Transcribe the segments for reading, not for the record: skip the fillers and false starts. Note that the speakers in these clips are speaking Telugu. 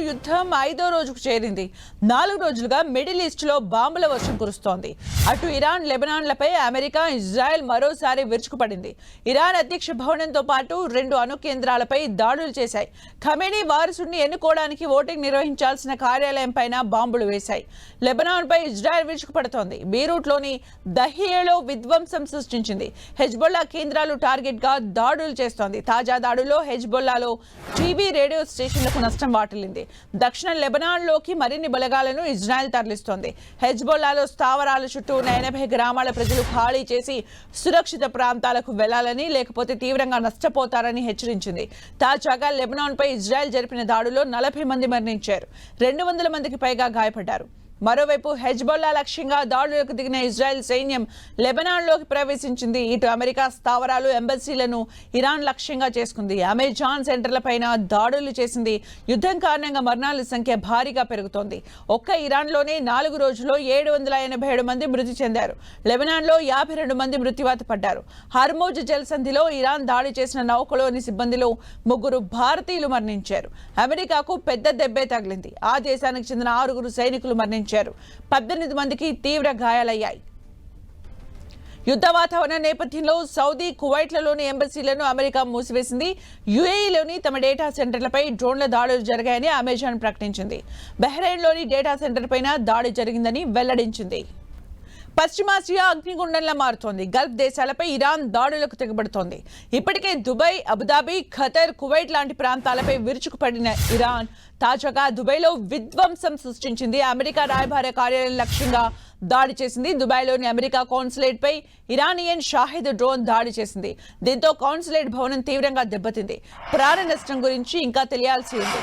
యుద్ధం 5వ రోజుకు చేరింది. 4 రోజులుగా మిడిల్ ఈస్ట్ లో బాంబుల వర్షం కురుస్తోంది. అటు ఇరాన్, లెబనాన్లపై అమెరికా, ఇజ్రాయెల్ మరోసారి విరుచుకుపడింది. ఇరాన్ అధ్యక్ష భవనంతో పాటు 2 అణు కేంద్రాలపై దాడులు చేశాయి. ఖమేనీ వారసుడిని ఎన్నుకోవడానికి ఓటింగ్ నిర్వహించాల్సిన కార్యాలయం పైన బాంబులు వేశాయి. లెబనాన్ పై ఇజ్రాయెల్ విరుచుకుపడుతోంది. బీరూట్ లోని దహియాలో విధ్వంసం సృష్టించింది. హెజ్బొల్లా కేంద్రాలు టార్గెట్ గా దాడులు చేస్తోంది. తాజా దాడుల్లో హెజ్బొల్లాలో టీవీ, రేడియో స్టేషన్లకు నష్టం వాటిల్లింది. దక్షిణ లెబనాన్లోకి మరిన్ని బలగాలను ఇజ్రాయెల్ తరలిస్తోంది. హెజ్బొల్లాలో స్థావరాల చుట్టూ ఉన్న 80 గ్రామాల ప్రజలు ఖాళీ చేసి సురక్షిత ప్రాంతాలకు వెళ్లాలని, లేకపోతే తీవ్రంగా నష్టపోతారని హెచ్చరించింది. తాజాగా లెబనాన్పై ఇజ్రాయెల్ జరిపిన దాడుల్లో 40 మంది మరణించారు. 200 మందికి పైగా గాయపడ్డారు. మరోవైపు హెజ్బొల్లా లక్ష్యంగా దాడులకు దిగిన ఇజ్రాయెల్ సైన్యం లెబనాన్లోకి ప్రవేశించింది. ఇటు అమెరికా స్థావరాలు, ఎంబసీలను ఇరాన్ లక్ష్యంగా చేసుకుంది. అమెజాన్ సెంటర్లపైన దాడులు చేసింది. యుద్ధం కారణంగా మరణాల సంఖ్య భారీగా పెరుగుతోంది. ఒక్క ఇరాన్లోనే 4 రోజుల్లో 787 మంది మృతి చెందారు. లెబనాన్లో 52 మంది మృత్యువాత పడ్డారు. హర్మోజ్ జలసంధిలో ఇరాన్ దాడి చేసిన నౌకలోని సిబ్బందిలో 3 భారతీయులు మరణించారు. అమెరికాకు పెద్ద దెబ్బే తగిలింది. ఆ దేశానికి చెందిన 6 సైనికులు మరణించారు. 18 మందికి తీవ్ర గాయాలయ్యాయి. యుద్ధ వాతావరణ నేపథ్యంలో సౌదీ, కువైట్లలోని ఎంబసీలను అమెరికా మూసివేసింది. యుఏఈలోని తమ డేటా సెంటర్లపై డ్రోన్ల దాడులు జరిగాయని అమెజాన్ ప్రకటించింది. బహ్రెయిన్లోని డేటా సెంటర్ పైన దాడి జరిగిందని వెల్లడించింది. పశ్చిమాసియా అగ్నిగుండంలా మారుతోంది. గల్ఫ్ దేశాలపై ఇరాన్ దాడులకు తెగబడుతోంది. ఇప్పటికే దుబాయ్, అబుదాబి, ఖతర్, కువైట్ లాంటి ప్రాంతాలపై విరుచుకుపడిన ఇరాన్ తాజాగా దుబాయ్లో విధ్వంసం సృష్టించింది. అమెరికా రాయబార కార్యాలయం లక్ష్యంగా దాడి చేసింది. దుబాయ్లోని అమెరికా కాన్సులేట్ పై ఇరానియన్ షాహిద్ డ్రోన్ దాడి చేసింది. దీంతో కాన్సులేట్ భవనం తీవ్రంగా దెబ్బతింది. ప్రాణ నష్టం గురించి ఇంకా తెలియాల్సి ఉంది.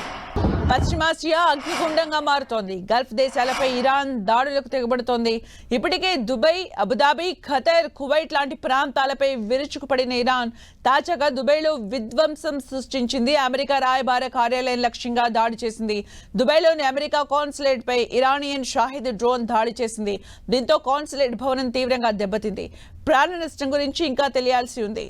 పశ్చిమాసియా అగ్నిగుండంగా మారుతోంది. గల్ఫ్ దేశాలపై ఇరాన్ దాడులకు తెగబడుతోంది. ఇప్పటికే దుబాయ్, అబుదాబి, ఖతర్, కువైట్ లాంటి ప్రాంతాలపై విరుచుకుపడిన ఇరాన్ తాజాగా దుబాయ్లో విధ్వంసం సృష్టించింది. అమెరికా రాయబార కార్యాలయం లక్ష్యంగా దాడి చేసింది. దుబాయ్లోని అమెరికా కాన్సులేట్ పై ఇరానియన్ షాహిద్ డ్రోన్ దాడి చేసింది. దీంతో కాన్సులేట్ భవనం తీవ్రంగా దెబ్బతింది. ప్రాణ నష్టం గురించి ఇంకా తెలియాల్సి ఉంది.